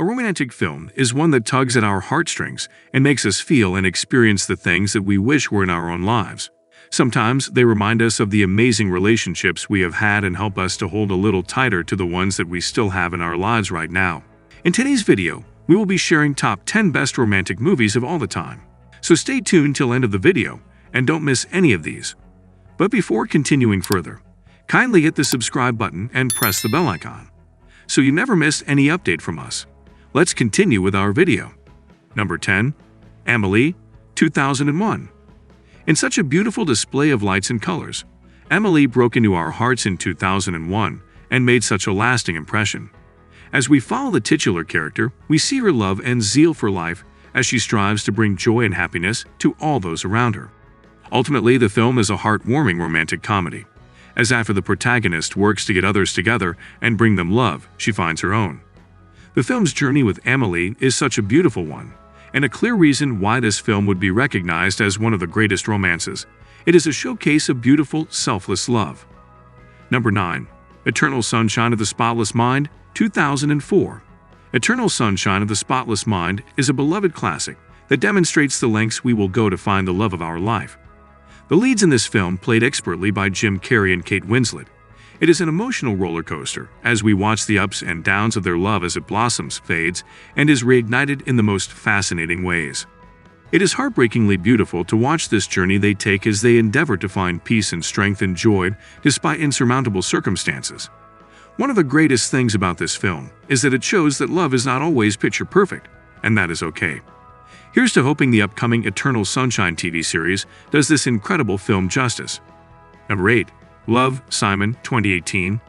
A romantic film is one that tugs at our heartstrings and makes us feel and experience the things that we wish were in our own lives. Sometimes they remind us of the amazing relationships we have had and help us to hold a little tighter to the ones that we still have in our lives right now. In today's video, we will be sharing top 10 best romantic movies of all the time. So stay tuned till end of the video and don't miss any of these. But before continuing further, kindly hit the subscribe button and press the bell icon so you never miss any update from us. Let's continue with our video. Number 10. Amélie, 2001. In such a beautiful display of lights and colors, Amélie broke into our hearts in 2001 and made such a lasting impression. As we follow the titular character, we see her love and zeal for life as she strives to bring joy and happiness to all those around her. Ultimately, the film is a heartwarming romantic comedy, as after the protagonist works to get others together and bring them love, she finds her own. The film's journey with Amélie is such a beautiful one, and a clear reason why this film would be recognized as one of the greatest romances. It is a showcase of beautiful, selfless love. Number 9. Eternal Sunshine of the Spotless Mind, 2004. Eternal Sunshine of the Spotless Mind is a beloved classic that demonstrates the lengths we will go to find the love of our life. The leads in this film played expertly by Jim Carrey and Kate Winslet. It is an emotional roller coaster as we watch the ups and downs of their love as it blossoms, fades, and is reignited in the most fascinating ways. It is heartbreakingly beautiful to watch this journey they take as they endeavor to find peace and strength and joy despite insurmountable circumstances. One of the greatest things about this film is that it shows that love is not always picture perfect, and that is okay. Here's to hoping the upcoming Eternal Sunshine TV series does this incredible film justice. Number 8. Love, Simon, 2018.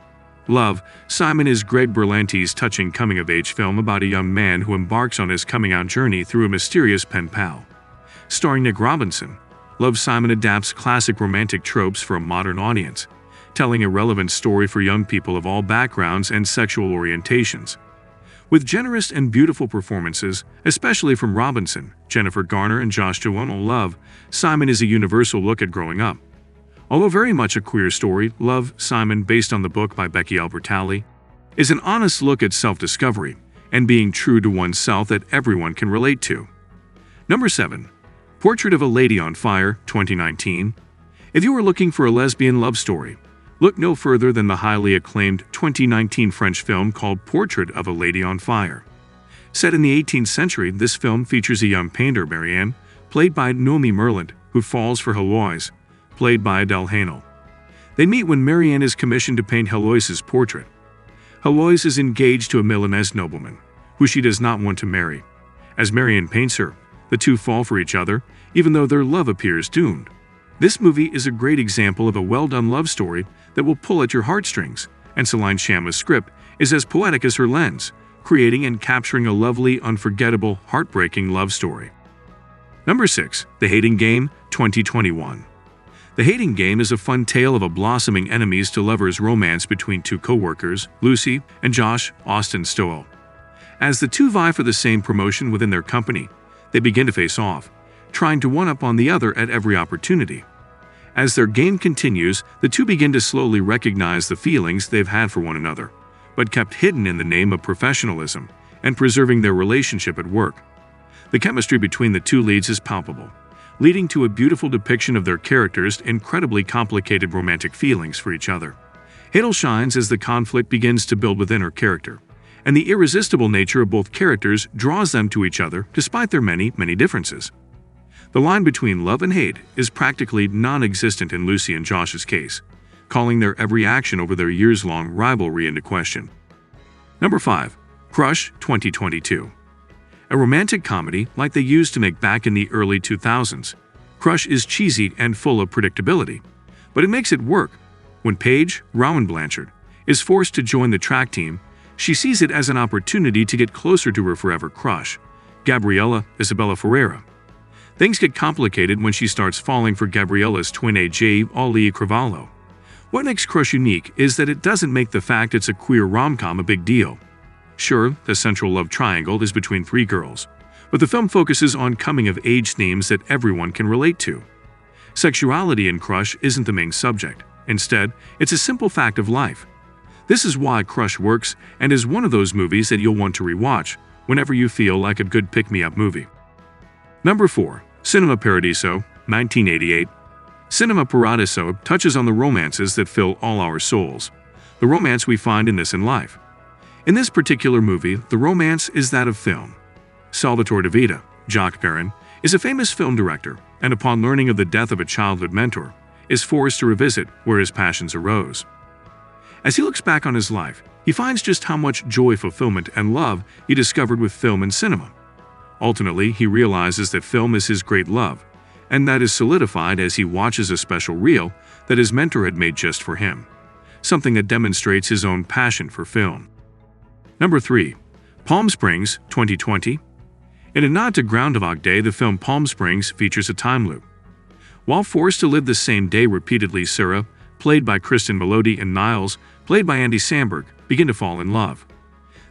Love, Simon is Greg Berlanti's touching coming-of-age film about a young man who embarks on his coming-out journey through a mysterious pen pal. Starring Nick Robinson, Love, Simon adapts classic romantic tropes for a modern audience, telling a relevant story for young people of all backgrounds and sexual orientations. With generous and beautiful performances, especially from Robinson, Jennifer Garner, and Josh Duhamel, Love, Simon is a universal look at growing up. Although very much a queer story, Love, Simon, based on the book by Becky Albertalli, is an honest look at self-discovery and being true to oneself that everyone can relate to. Number 7. Portrait of a Lady on Fire, 2019. If you are looking for a lesbian love story, look no further than the highly acclaimed 2019 French film called Portrait of a Lady on Fire. Set in the 18th century, this film features a young painter, Marianne, played by Noémie Merlant, who falls for Heloise, played by Adèle Haenel. They meet when Marianne is commissioned to paint Heloise's portrait. Heloise is engaged to a Milanese nobleman, who she does not want to marry. As Marianne paints her, the two fall for each other, even though their love appears doomed. This movie is a great example of a well-done love story that will pull at your heartstrings, and Celine Sciamma's script is as poetic as her lens, creating and capturing a lovely, unforgettable, heartbreaking love story. Number 6. The Hating Game, 2021. The Hating Game is a fun tale of a blossoming enemies-to-lovers romance between two co-workers, Lucy and Josh Austin Stowell. As the two vie for the same promotion within their company, they begin to face off, trying to one-up on the other at every opportunity. As their game continues, the two begin to slowly recognize the feelings they've had for one another, but kept hidden in the name of professionalism and preserving their relationship at work. The chemistry between the two leads is palpable, leading to a beautiful depiction of their characters' incredibly complicated romantic feelings for each other. Haenel shines as the conflict begins to build within her character, and the irresistible nature of both characters draws them to each other despite their many differences. The line between love and hate is practically non-existent in Lucy and Josh's case, calling their every action over their years-long rivalry into question. Number 5. Crush, 2022. A romantic comedy like they used to make back in the early 2000s, Crush is cheesy and full of predictability, but it makes it work. When Paige, Rowan Blanchard, is forced to join the track team, she sees it as an opportunity to get closer to her forever crush, Gabriella Isabella Ferreira. Things get complicated when she starts falling for Gabriella's twin AJ, Ali Cravalho. What makes Crush unique is that it doesn't make the fact it's a queer rom-com a big deal. Sure, the central love triangle is between three girls, but the film focuses on coming-of-age themes that everyone can relate to. Sexuality in Crush isn't the main subject. Instead, it's a simple fact of life. This is why Crush works and is one of those movies that you'll want to rewatch whenever you feel like a good pick-me-up movie. Number 4. Cinema Paradiso, 1988. Cinema Paradiso touches on the romances that fill all our souls, the romance we find in this in life. In this particular movie, the romance is that of film. Salvatore Di Vita, Jacques Perrin, is a famous film director, and upon learning of the death of a childhood mentor, is forced to revisit where his passions arose. As he looks back on his life, he finds just how much joy, fulfillment, and love he discovered with film and cinema. Ultimately, he realizes that film is his great love, and that is solidified as he watches a special reel that his mentor had made just for him, something that demonstrates his own passion for film. Number 3. Palm Springs, 2020. In a nod to Groundhog Day, the film Palm Springs features a time loop. While forced to live the same day repeatedly, Sarah, played by Kristen Melody, and Niles, played by Andy Samberg, begin to fall in love.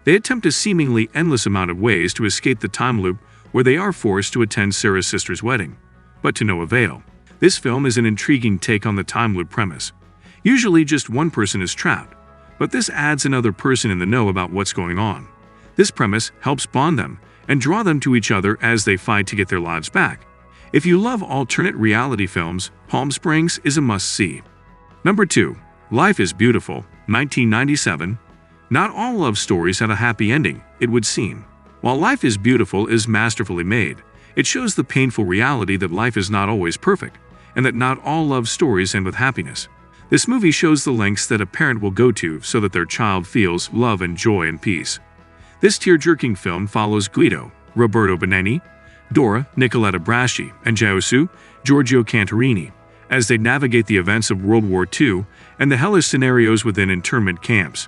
They attempt a seemingly endless amount of ways to escape the time loop where they are forced to attend Sarah's sister's wedding, but to no avail. This film is an intriguing take on the time loop premise. Usually just one person is trapped, but this adds another person in the know about what's going on. This premise helps bond them and draw them to each other as they fight to get their lives back. If you love alternate reality films, Palm Springs is a must-see. Number 2. Life is Beautiful, 1997. Not all love stories have a happy ending, it would seem. While Life is Beautiful is masterfully made, it shows the painful reality that life is not always perfect, and that not all love stories end with happiness. This movie shows the lengths that a parent will go to so that their child feels love and joy and peace. This tear-jerking film follows Guido, Roberto Benigni, Dora, Nicoletta Braschi, and Giuseppe, Giorgio Cantarini, as they navigate the events of World War II and the hellish scenarios within internment camps.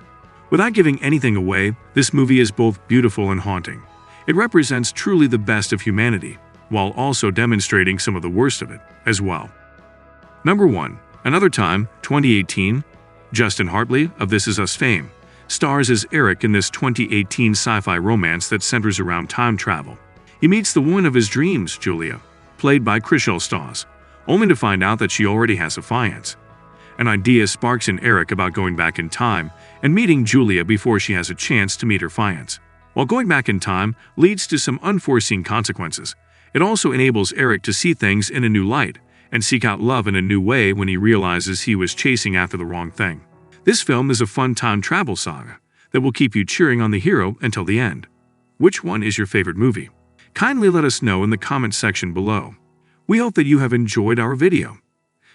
Without giving anything away, this movie is both beautiful and haunting. It represents truly the best of humanity, while also demonstrating some of the worst of it as well. Number 1. Another Time, 2018. Justin Hartley, of This Is Us fame, stars as Eric in this 2018 sci-fi romance that centers around time travel. He meets the woman of his dreams, Julia, played by Chrishell Stause, only to find out that she already has a fiancé. An idea sparks in Eric about going back in time and meeting Julia before she has a chance to meet her fiancé. While going back in time leads to some unforeseen consequences, it also enables Eric to see things in a new light and seek out love in a new way when he realizes he was chasing after the wrong thing. This film is a fun time travel saga that will keep you cheering on the hero until the end. Which one is your favorite movie? Kindly let us know in the comment section below. We hope that you have enjoyed our video.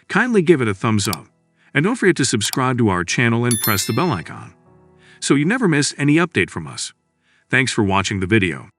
Kindly give it a thumbs up, and don't forget to subscribe to our channel and press the bell icon, so you never miss any update from us. Thanks for watching the video.